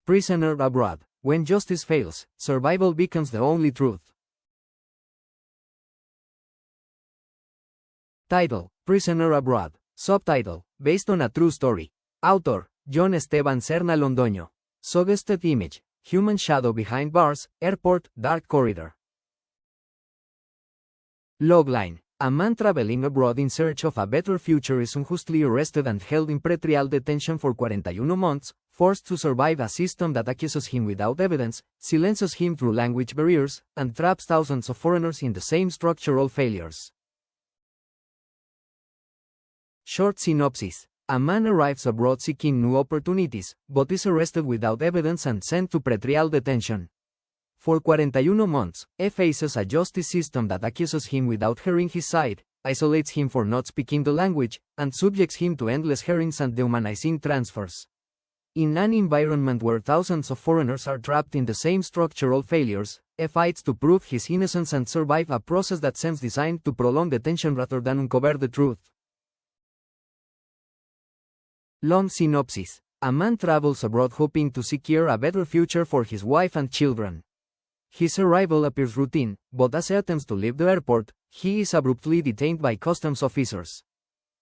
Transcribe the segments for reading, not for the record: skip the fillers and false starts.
Prisoner Abroad. When justice fails, survival becomes the only truth. Title: Prisoner Abroad. Subtitle: Based on a true story. Author: John Esteban Serna Londoño. Suggested image: human shadow behind bars, airport, dark corridor. Logline: a man traveling abroad in search of a better future is unjustly arrested and held in pretrial detention for 41 months, forced to survive a system that accuses him without evidence, silences him through language barriers, and traps thousands of foreigners in the same structural failures. Short synopsis: a man arrives abroad seeking new opportunities, but is arrested without evidence and sent to pretrial detention. For 41 months, he faces a justice system that accuses him without hearing his side, isolates him for not speaking the language, and subjects him to endless hearings and dehumanizing transfers. In an environment where thousands of foreigners are trapped in the same structural failures, he fights to prove his innocence and survive a process that seems designed to prolong detention rather than uncover the truth. Long synopsis: a man travels abroad hoping to secure a better future for his wife and children. His arrival appears routine, but as he attempts to leave the airport, he is abruptly detained by customs officers.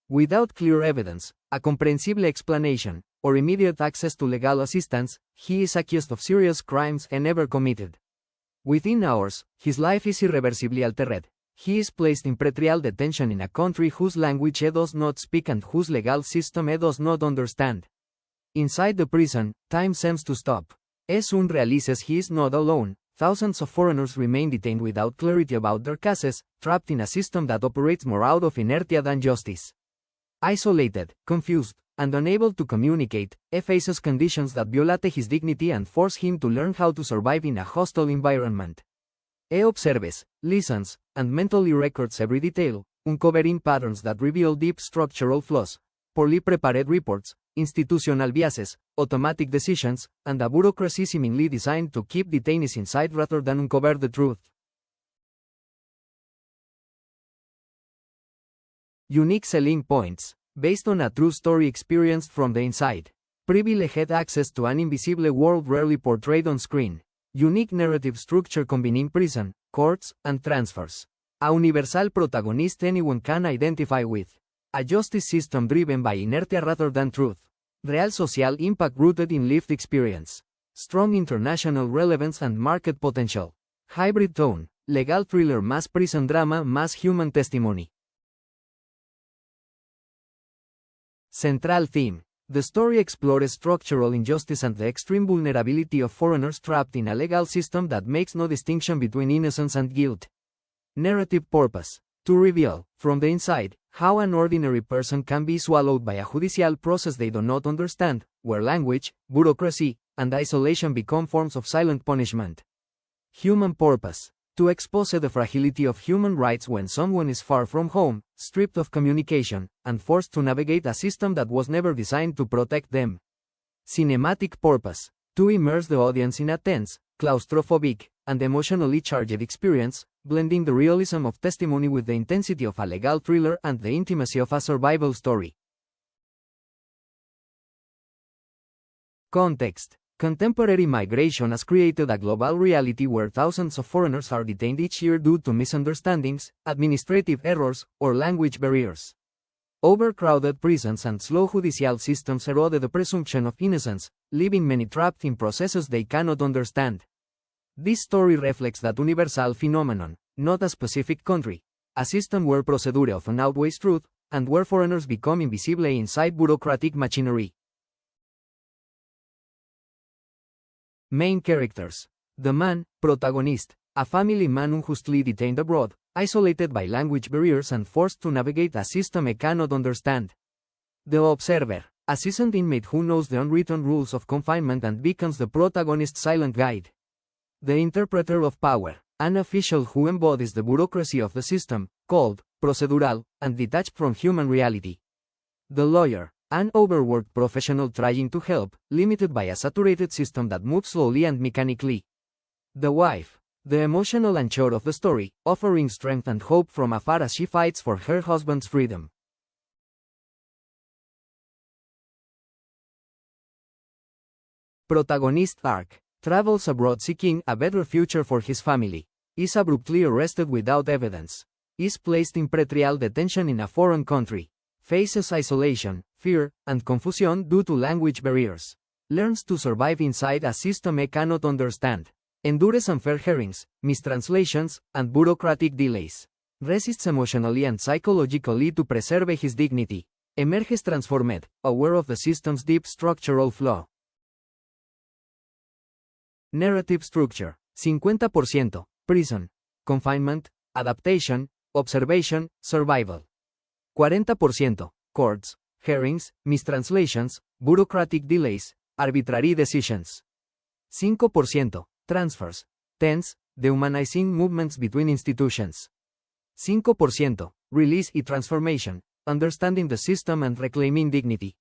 Without clear evidence, a comprehensible explanation, or immediate access to legal assistance, he is accused of serious crimes he never committed. Within hours, his life is irreversibly altered. He is placed in pretrial detention in a country whose language he does not speak and whose legal system he does not understand. Inside the prison, time seems to stop. As soon realizes he is not alone. Thousands of foreigners remain detained without clarity about their cases, trapped in a system that operates more out of inertia than justice. Isolated, confused, and unable to communicate, he faces conditions that violate his dignity and force him to learn how to survive in a hostile environment. He observes, listens, and mentally records every detail, uncovering patterns that reveal deep structural flaws, poorly prepared reports, institutional biases, automatic decisions, and a bureaucracy seemingly designed to keep detainees inside rather than uncover the truth. Unique selling points. Based on a true story experienced from the inside. Privileged access to an invisible world rarely portrayed on screen. Unique narrative structure combining prison, courts, and transfers. A universal protagonist anyone can identify with. A justice system driven by inertia rather than truth. Real social impact rooted in lived experience. Strong international relevance and market potential. Hybrid tone. Legal thriller más prison drama más human testimony. Central theme. The story explores structural injustice and the extreme vulnerability of foreigners trapped in a legal system that makes no distinction between innocence and guilt. Narrative purpose. To reveal, from the inside, how an ordinary person can be swallowed by a judicial process they do not understand, where language, bureaucracy, and isolation become forms of silent punishment. Human purpose. To expose the fragility of human rights when someone is far from home, stripped of communication, and forced to navigate a system that was never designed to protect them. Cinematic purpose. To immerse the audience in a tense, claustrophobic, and emotionally charged experience, blending the realism of testimony with the intensity of a legal thriller and the intimacy of a survival story. Context. Contemporary migration has created a global reality where thousands of foreigners are detained each year due to misunderstandings, administrative errors, or language barriers. Overcrowded prisons and slow judicial systems erode the presumption of innocence, leaving many trapped in processes they cannot understand. This story reflects that universal phenomenon, not a specific country, a system where procedure often outweighs truth, and where foreigners become invisible inside bureaucratic machinery. Main characters. The man, protagonist, a family man unjustly detained abroad, isolated by language barriers and forced to navigate a system he cannot understand. The observer, a seasoned inmate who knows the unwritten rules of confinement and becomes the protagonist's silent guide. The interpreter of power, an official who embodies the bureaucracy of the system, cold, procedural, and detached from human reality. The lawyer, an overworked professional trying to help, limited by a saturated system that moves slowly and mechanically. The wife, the emotional anchor of the story, offering strength and hope from afar as she fights for her husband's freedom. Protagonist arc. Travels abroad seeking a better future for his family. Is abruptly arrested without evidence. Is placed in pretrial detention in a foreign country. Faces isolation, fear, and confusion due to language barriers. Learns to survive inside a system he cannot understand. Endures unfair hearings, mistranslations, and bureaucratic delays. Resists emotionally and psychologically to preserve his dignity. Emerges transformed, aware of the system's deep structural flaw. Narrative structure. 50%. Prison. Confinement. Adaptation. Observation. Survival. 40%. Courts. Hearings. Mistranslations. Bureaucratic delays. Arbitrary decisions. 5%. Transfers. Tense. Dehumanizing movements between institutions. 5%. Release y transformation. Understanding the system and reclaiming dignity.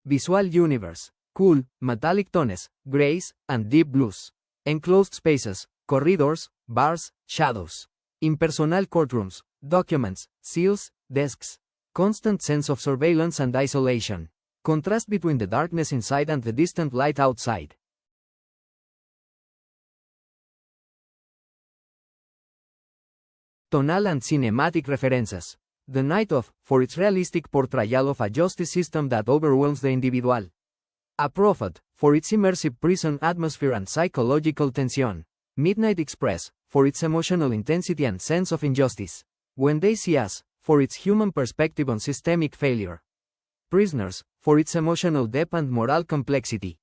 Visual universe. Cool, metallic tones, grays, and deep blues. Enclosed spaces, corridors, bars, shadows. Impersonal courtrooms, documents, seals, desks. Constant sense of surveillance and isolation. Contrast between the darkness inside and the distant light outside. Tonal and cinematic references. The Night of, for its realistic portrayal of a justice system that overwhelms the individual. A Prophet, for its immersive prison atmosphere and psychological tension. Midnight Express, for its emotional intensity and sense of injustice. When They See Us, for its human perspective on systemic failure. Prisoners, for its emotional depth and moral complexity.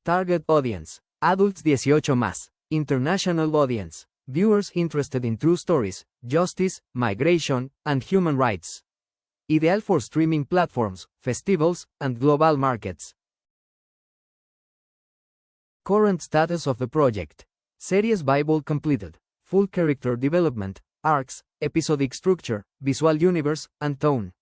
Target audience. Adults 18+. International audience. Viewers interested in true stories, justice, migration, and human rights. Ideal for streaming platforms, festivals, and global markets. Current status of the project. Series Bible completed. Full character development, arcs, episodic structure, visual universe, and tone.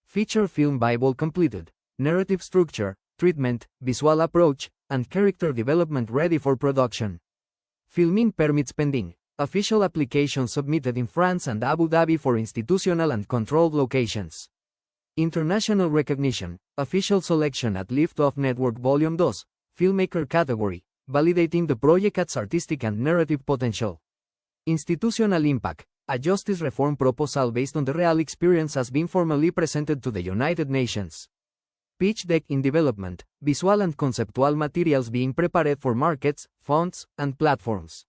Feature film Bible completed. Narrative structure, treatment, visual approach, and character development ready for production. Filming permits pending. Official application submitted in France and Abu Dhabi for institutional and controlled locations. International recognition. Official selection at Liftoff Network Volume 2, Filmmaker category, validating the project's artistic and narrative potential. Institutional impact. A justice reform proposal based on the real experience has been formally presented to the United Nations. Pitch deck in development. Visual and conceptual materials being prepared for markets, funds, and platforms.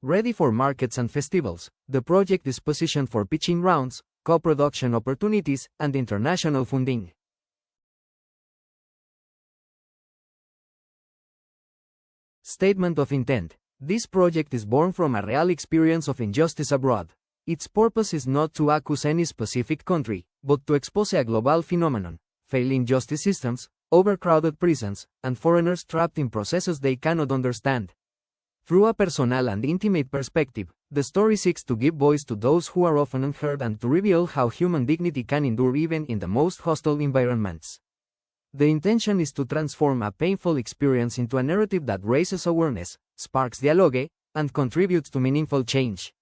Ready for markets and festivals, the project is positioned for pitching rounds, co-production opportunities, and international funding. Statement of intent. This project is born from a real experience of injustice abroad. Its purpose is not to accuse any specific country, but to expose a global phenomenon: failing justice systems, overcrowded prisons, and foreigners trapped in processes they cannot understand. Through a personal and intimate perspective, the story seeks to give voice to those who are often unheard and to reveal how human dignity can endure even in the most hostile environments. The intention is to transform a painful experience into a narrative that raises awareness, sparks dialogue, and contributes to meaningful change.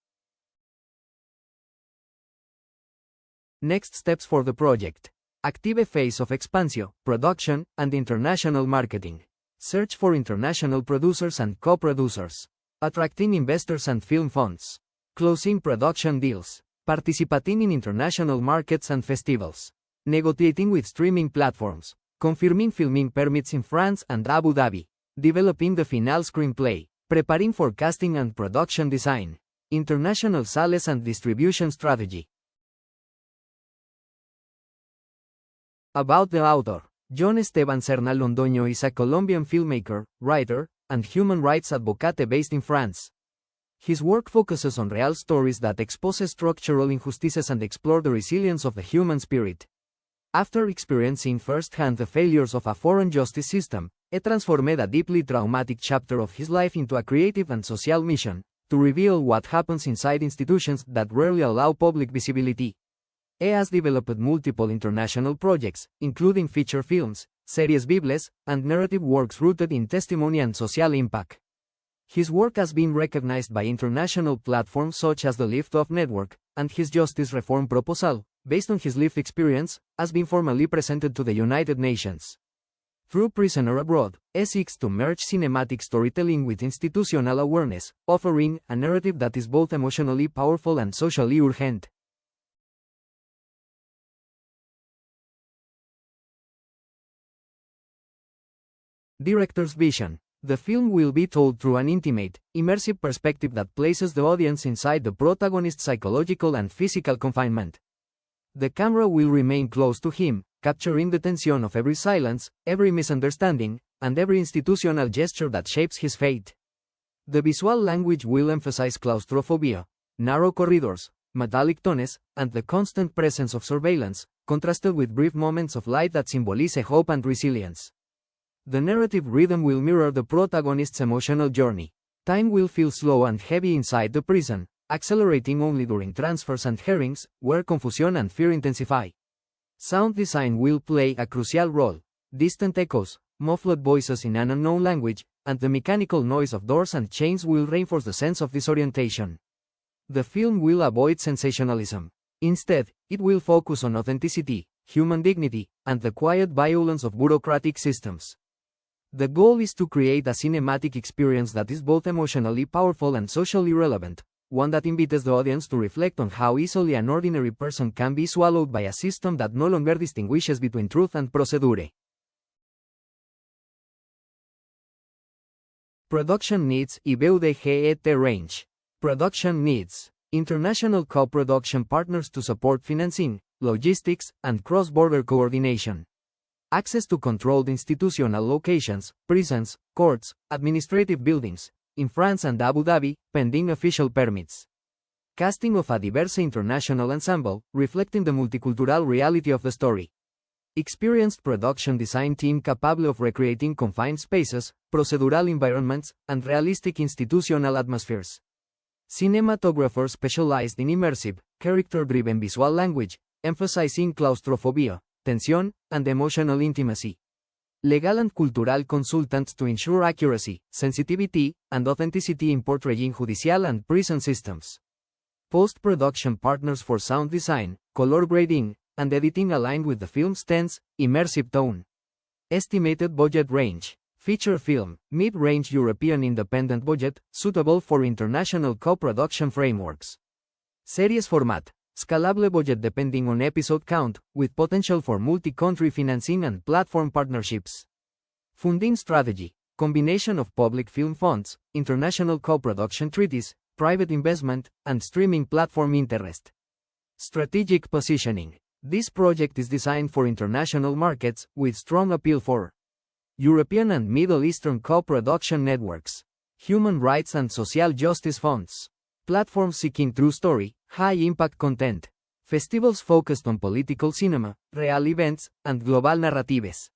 Next steps for the project. Active phase of expansion, production, and international marketing. Search for international producers and co-producers. Attracting investors and film funds. Closing production deals. Participating in international markets and festivals. Negotiating with streaming platforms. Confirming filming permits in France and Abu Dhabi. Developing the final screenplay. Preparing for casting and production design. International sales and distribution strategy. About the author. John Esteban Serna Londoño is a Colombian filmmaker, writer, and human rights advocate based in France. His work focuses on real stories that expose structural injustices and explore the resilience of the human spirit. After experiencing firsthand the failures of a foreign justice system, he transformed a deeply traumatic chapter of his life into a creative and social mission, to reveal what happens inside institutions that rarely allow public visibility. He has developed multiple international projects, including feature films, series bibles, and narrative works rooted in testimony and social impact. His work has been recognized by international platforms such as the Liftoff Network, and his justice reform proposal, based on his lived experience, has been formally presented to the United Nations. Through Prisoner Abroad, it seeks to merge cinematic storytelling with institutional awareness, offering a narrative that is both emotionally powerful and socially urgent. Director's vision. The film will be told through an intimate, immersive perspective that places the audience inside the protagonist's psychological and physical confinement. The camera will remain close to him, capturing the tension of every silence, every misunderstanding, and every institutional gesture that shapes his fate. The visual language will emphasize claustrophobia, narrow corridors, metallic tones, and the constant presence of surveillance, contrasted with brief moments of light that symbolize hope and resilience. The narrative rhythm will mirror the protagonist's emotional journey. Time will feel slow and heavy inside the prison, accelerating only during transfers and hearings, where confusion and fear intensify. Sound design will play a crucial role. Distant echoes, muffled voices in an unknown language, and the mechanical noise of doors and chains will reinforce the sense of disorientation. The film will avoid sensationalism. Instead, it will focus on authenticity, human dignity, and the quiet violence of bureaucratic systems. The goal is to create a cinematic experience that is both emotionally powerful and socially relevant, one that invites the audience to reflect on how easily an ordinary person can be swallowed by a system that no longer distinguishes between truth and procedure. Production needs y budget range. Production needs. International co-production partners to support financing, logistics, and cross-border coordination. Access to controlled institutional locations, prisons, courts, administrative buildings, in France and Abu Dhabi, pending official permits. Casting of a diverse international ensemble, reflecting the multicultural reality of the story. Experienced production design team capable of recreating confined spaces, procedural environments, and realistic institutional atmospheres. Cinematographers specialized in immersive, character-driven visual language, emphasizing claustrophobia, tension, and emotional intimacy. Legal and cultural consultants to ensure accuracy, sensitivity, and authenticity in portraying judicial and prison systems. Post-production partners for sound design, color grading, and editing aligned with the film's tense, immersive tone. Estimated budget range. Feature film, mid-range European independent budget, suitable for international co-production frameworks. Series format. Scalable budget depending on episode count, with potential for multi-country financing and platform partnerships. Funding strategy. Combination of public film funds, international co-production treaties, private investment, and streaming platform interest. Strategic positioning. This project is designed for international markets, with strong appeal for European and Middle Eastern co-production networks, human rights and social justice funds, platforms seeking true story, high-impact content, festivals focused on political cinema, real events, and global narratives.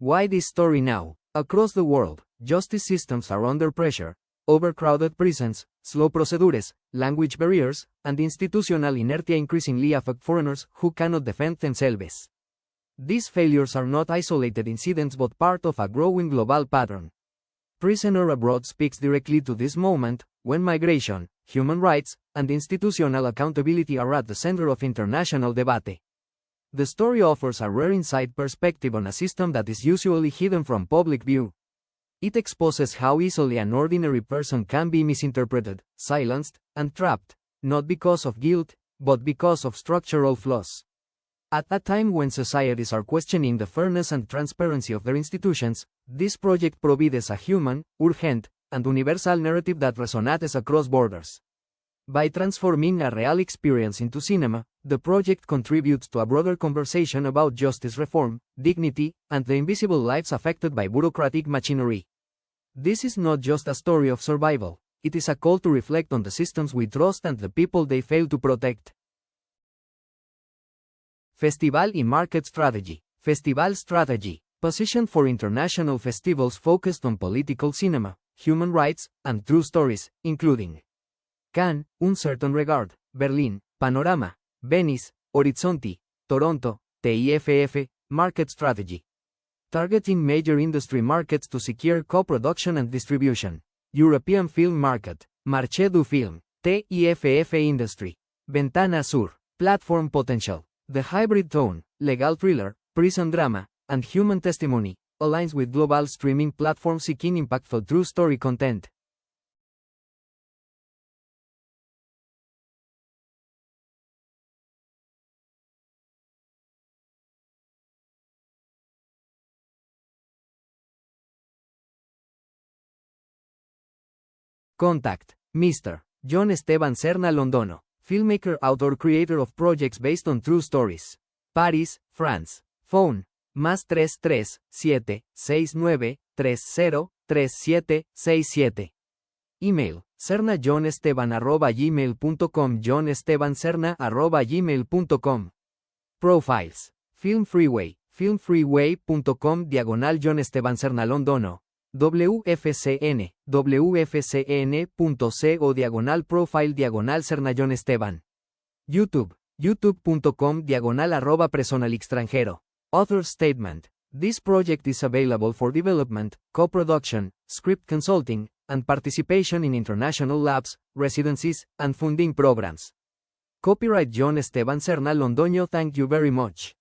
Why this story now? Across the world, justice systems are under pressure. Overcrowded prisons, slow procedures, language barriers, and institutional inertia increasingly affect foreigners who cannot defend themselves. These failures are not isolated incidents but part of a growing global pattern. Prisoner Abroad speaks directly to this moment, when migration, human rights, and institutional accountability are at the center of international debate. The story offers a rare inside perspective on a system that is usually hidden from public view. It exposes how easily an ordinary person can be misinterpreted, silenced, and trapped, not because of guilt, but because of structural flaws. At a time when societies are questioning the fairness and transparency of their institutions, this project provides a human, urgent, and universal narrative that resonates across borders. By transforming a real experience into cinema, the project contributes to a broader conversation about justice reform, dignity, and the invisible lives affected by bureaucratic machinery. This is not just a story of survival, it is a call to reflect on the systems we trust and the people they fail to protect. Festival y Market Strategy. Festival Strategy. Positioned for international festivals focused on political cinema, human rights, and true stories, including Cannes, Un Certain Regard, Berlin, Panorama, Venice, Horizonte, Toronto, TIFF, Market Strategy. Targeting major industry markets to secure co-production and distribution. European Film Market, Marché du Film, TIFF Industry. Ventana Sur, Platform Potential, The Hybrid Tone, Legal Thriller, Prison Drama, and Human Testimony, aligns with global streaming platforms seeking impactful true story content. Contact, Mr. John Esteban Serna Londono, filmmaker, author, creator of projects based on true stories. Paris, France. Phone, +33 769 30 3767. Email, sernajohnesteban@gmail.com, johnestebanserna@gmail.com. Profiles, Film Freeway, filmfreeway.com/John Esteban Serna Londono. WFCN, wfcn.co/profile/ Serna John Esteban. YouTube, youtube.com/personalextranjero. Author Statement. This project is available for development, co-production, script consulting, and participation in international labs, residencies, and funding programs. Copyright John Esteban Serna Londoño. Thank you very much.